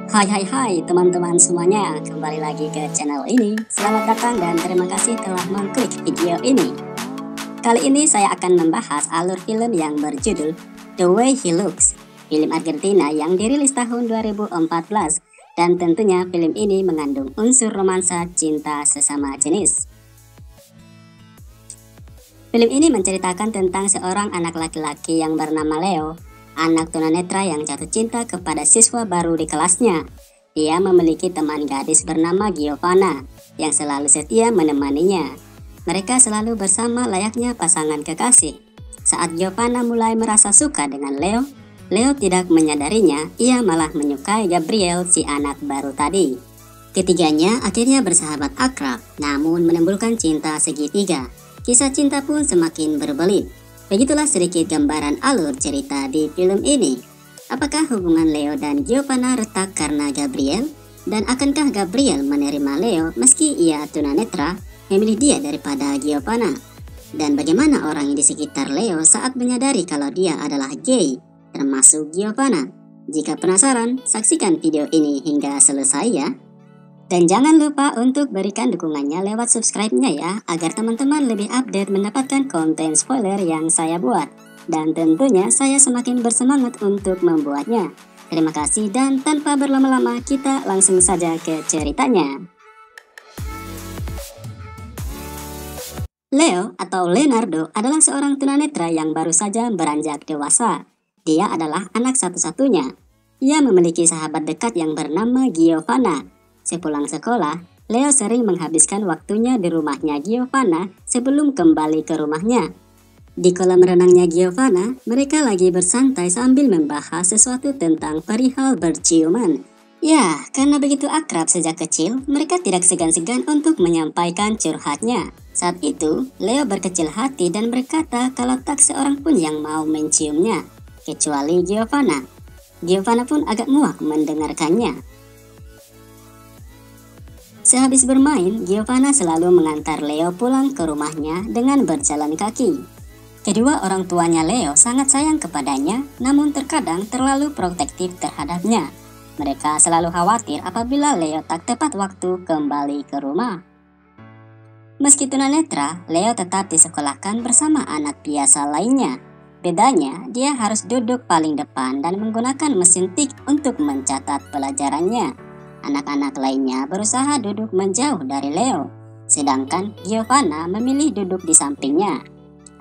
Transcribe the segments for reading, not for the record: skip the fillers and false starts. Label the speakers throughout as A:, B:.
A: Hai teman-teman semuanya, kembali lagi ke channel ini. Selamat datang dan terima kasih telah mengklik video ini. Kali ini saya akan membahas alur film yang berjudul The Way He Looks, film Argentina yang dirilis tahun 2014, dan tentunya film ini mengandung unsur romansa cinta sesama jenis. Film ini menceritakan tentang seorang anak laki-laki yang bernama Leo, anak tunanetra yang jatuh cinta kepada siswa baru di kelasnya. Dia memiliki teman gadis bernama Giovanna yang selalu setia menemaninya. Mereka selalu bersama layaknya pasangan kekasih. Saat Giovanna mulai merasa suka dengan Leo, Leo tidak menyadarinya, ia malah menyukai Gabriel, si anak baru tadi. Ketiganya akhirnya bersahabat akrab, namun menimbulkan cinta segitiga. Kisah cinta pun semakin berbelit. Begitulah sedikit gambaran alur cerita di film ini. Apakah hubungan Leo dan Giovanna retak karena Gabriel? Dan akankah Gabriel menerima Leo meski ia tunanetra, memilih dia daripada Giovanna? Dan bagaimana orang di sekitar Leo saat menyadari kalau dia adalah gay, termasuk Giovanna? Jika penasaran, saksikan video ini hingga selesai ya. Dan jangan lupa untuk berikan dukungannya lewat subscribe-nya ya, agar teman-teman lebih update mendapatkan konten spoiler yang saya buat. Dan tentunya saya semakin bersemangat untuk membuatnya. Terima kasih dan tanpa berlama-lama kita langsung saja ke ceritanya. Leo atau Leonardo adalah seorang tunanetra yang baru saja beranjak dewasa. Dia adalah anak satu-satunya. Ia memiliki sahabat dekat yang bernama Giovanna. Sepulang sekolah, Leo sering menghabiskan waktunya di rumahnya Giovanna sebelum kembali ke rumahnya. Di kolam renangnya Giovanna, mereka lagi bersantai sambil membahas sesuatu tentang perihal berciuman. Ya, karena begitu akrab sejak kecil, mereka tidak segan-segan untuk menyampaikan curhatnya. Saat itu, Leo berkecil hati dan berkata kalau tak seorang pun yang mau menciumnya, kecuali Giovanna. Giovanna pun agak muak mendengarkannya. Sehabis bermain, Giovanna selalu mengantar Leo pulang ke rumahnya dengan berjalan kaki. Kedua orang tuanya Leo sangat sayang kepadanya, namun terkadang terlalu protektif terhadapnya. Mereka selalu khawatir apabila Leo tak tepat waktu kembali ke rumah. Meski tunanetra, Leo tetap disekolahkan bersama anak biasa lainnya. Bedanya, dia harus duduk paling depan dan menggunakan mesin tik untuk mencatat pelajarannya. Anak-anak lainnya berusaha duduk menjauh dari Leo, sedangkan Giovanna memilih duduk di sampingnya.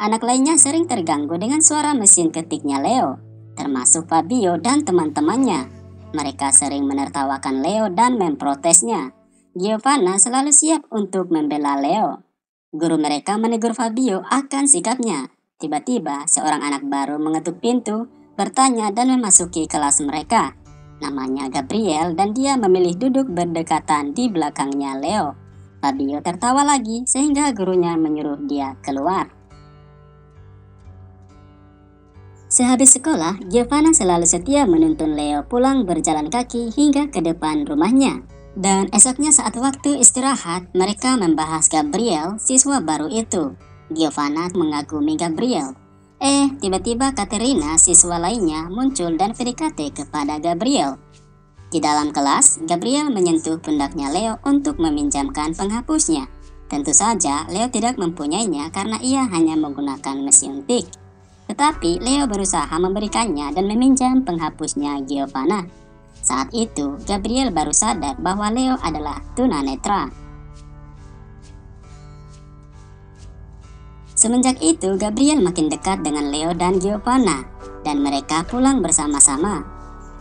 A: Anak lainnya sering terganggu dengan suara mesin ketiknya Leo, termasuk Fabio dan teman-temannya. Mereka sering menertawakan Leo dan memprotesnya. Giovanna selalu siap untuk membela Leo. Guru mereka menegur Fabio akan sikapnya. Tiba-tiba seorang anak baru mengetuk pintu, bertanya dan memasuki kelas mereka. Namanya Gabriel dan dia memilih duduk berdekatan di belakangnya Leo. Fabio tertawa lagi sehingga gurunya menyuruh dia keluar. Sehabis sekolah, Giovanna selalu setia menuntun Leo pulang berjalan kaki hingga ke depan rumahnya. Dan esoknya saat waktu istirahat, mereka membahas Gabriel, siswa baru itu. Giovanna mengagumi Gabriel. Tiba-tiba Katerina, siswa lainnya, muncul dan PDKT kepada Gabriel. Di dalam kelas, Gabriel menyentuh pundaknya Leo untuk meminjamkan penghapusnya. Tentu saja, Leo tidak mempunyainya karena ia hanya menggunakan mesin tik. Tetapi Leo berusaha memberikannya dan meminjam penghapusnya Giovanna. Saat itu, Gabriel baru sadar bahwa Leo adalah tunanetra. Semenjak itu, Gabriel makin dekat dengan Leo dan Giovanna, dan mereka pulang bersama-sama.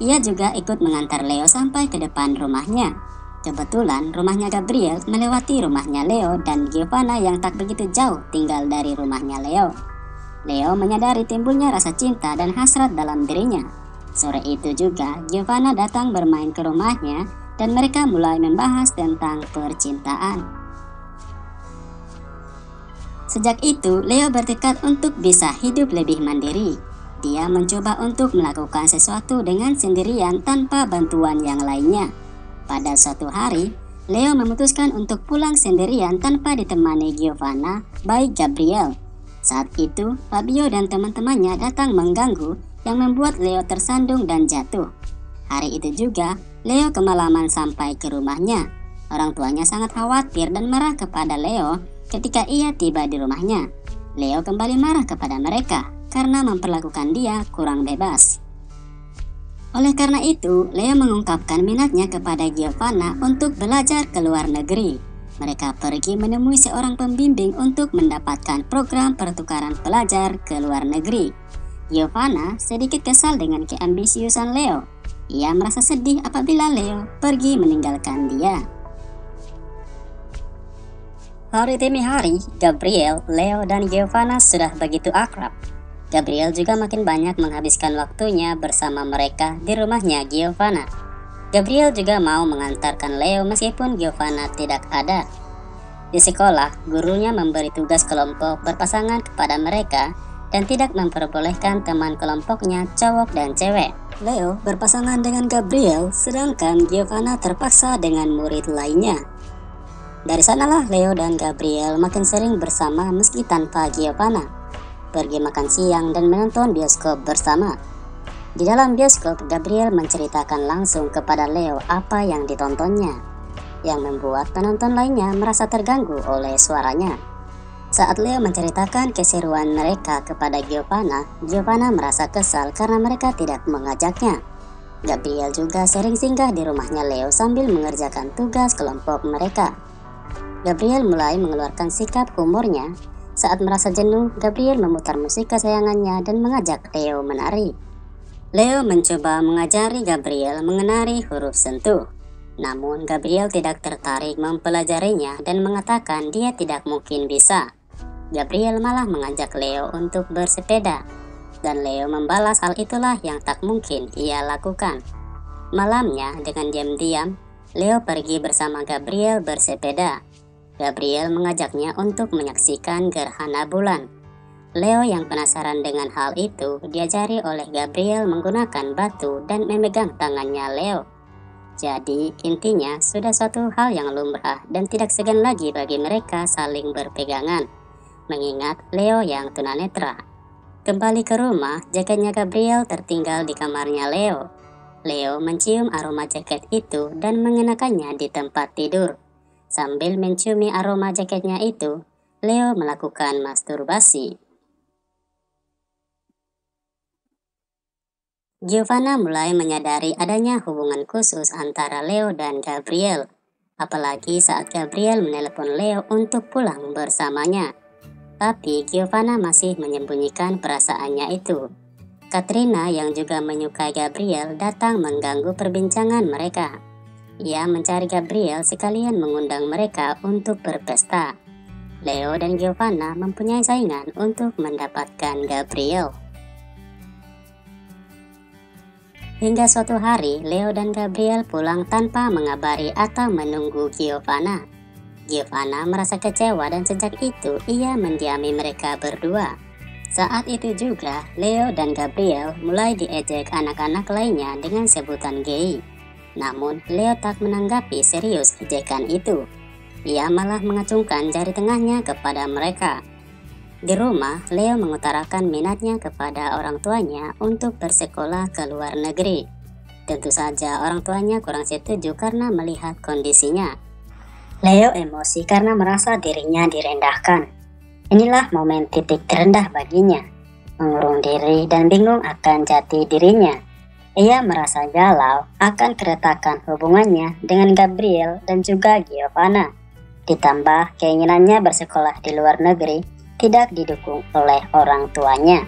A: Ia juga ikut mengantar Leo sampai ke depan rumahnya. Kebetulan, rumahnya Gabriel melewati rumahnya Leo dan Giovanna yang tak begitu jauh tinggal dari rumahnya Leo. Leo menyadari timbulnya rasa cinta dan hasrat dalam dirinya. Sore itu juga, Giovanna datang bermain ke rumahnya, dan mereka mulai membahas tentang percintaan. Sejak itu, Leo bertekad untuk bisa hidup lebih mandiri. Dia mencoba untuk melakukan sesuatu dengan sendirian tanpa bantuan yang lainnya. Pada suatu hari, Leo memutuskan untuk pulang sendirian tanpa ditemani Giovanna, baik Gabriel. Saat itu, Fabio dan teman-temannya datang mengganggu yang membuat Leo tersandung dan jatuh. Hari itu juga, Leo kemalaman sampai ke rumahnya. Orang tuanya sangat khawatir dan marah kepada Leo ketika ia tiba di rumahnya. Leo kembali marah kepada mereka karena memperlakukan dia kurang bebas. Oleh karena itu, Leo mengungkapkan minatnya kepada Giovanna untuk belajar ke luar negeri. Mereka pergi menemui seorang pembimbing untuk mendapatkan program pertukaran pelajar ke luar negeri. Giovanna sedikit kesal dengan keambisiusan Leo. Ia merasa sedih apabila Leo pergi meninggalkan dia. Hari demi hari, Gabriel, Leo, dan Giovanna sudah begitu akrab. Gabriel juga makin banyak menghabiskan waktunya bersama mereka di rumahnya Giovanna. Gabriel juga mau mengantarkan Leo meskipun Giovanna tidak ada. Di sekolah, gurunya memberi tugas kelompok berpasangan kepada mereka dan tidak memperbolehkan teman kelompoknya cowok dan cewek. Leo berpasangan dengan Gabriel, sedangkan Giovanna terpaksa dengan murid lainnya. Dari sanalah Leo dan Gabriel makin sering bersama meski tanpa Giovanna, pergi makan siang dan menonton bioskop bersama. Di dalam bioskop, Gabriel menceritakan langsung kepada Leo apa yang ditontonnya, yang membuat penonton lainnya merasa terganggu oleh suaranya. Saat Leo menceritakan keseruan mereka kepada Giovanna, Giovanna merasa kesal karena mereka tidak mengajaknya. Gabriel juga sering singgah di rumahnya Leo sambil mengerjakan tugas kelompok mereka. Gabriel mulai mengeluarkan sikap humornya. Saat merasa jenuh, Gabriel memutar musik kesayangannya dan mengajak Leo menari. Leo mencoba mengajari Gabriel mengenali huruf sentuh. Namun Gabriel tidak tertarik mempelajarinya dan mengatakan dia tidak mungkin bisa. Gabriel malah mengajak Leo untuk bersepeda. Dan Leo membalas hal itulah yang tak mungkin ia lakukan. Malamnya dengan diam-diam, Leo pergi bersama Gabriel bersepeda. Gabriel mengajaknya untuk menyaksikan gerhana bulan. Leo yang penasaran dengan hal itu diajari oleh Gabriel menggunakan batu dan memegang tangannya Leo. Jadi intinya sudah suatu hal yang lumrah dan tidak segan lagi bagi mereka saling berpegangan, mengingat Leo yang tunanetra. Kembali ke rumah, jaketnya Gabriel tertinggal di kamarnya Leo. Leo mencium aroma jaket itu dan mengenakannya di tempat tidur. Sambil menciumi aroma jaketnya itu, Leo melakukan masturbasi. Giovanna mulai menyadari adanya hubungan khusus antara Leo dan Gabriel, apalagi saat Gabriel menelepon Leo untuk pulang bersamanya. Tapi Giovanna masih menyembunyikan perasaannya itu. Katrina yang juga menyukai Gabriel datang mengganggu perbincangan mereka. Ia mencari Gabriel sekalian mengundang mereka untuk berpesta. Leo dan Giovanna mempunyai saingan untuk mendapatkan Gabriel. Hingga suatu hari, Leo dan Gabriel pulang tanpa mengabari atau menunggu Giovanna. Giovanna merasa kecewa dan sejak itu ia mendiami mereka berdua. Saat itu juga, Leo dan Gabriel mulai diejek anak-anak lainnya dengan sebutan gay. Namun, Leo tak menanggapi serius ejekan itu. Ia malah mengacungkan jari tengahnya kepada mereka. Di rumah, Leo mengutarakan minatnya kepada orang tuanya untuk bersekolah ke luar negeri. Tentu saja orang tuanya kurang setuju karena melihat kondisinya. Leo emosi karena merasa dirinya direndahkan. Inilah momen titik terendah baginya, mengurung diri dan bingung akan jati dirinya. Ia merasa galau akan keretakan hubungannya dengan Gabriel dan juga Giovanna. Ditambah keinginannya bersekolah di luar negeri tidak didukung oleh orang tuanya.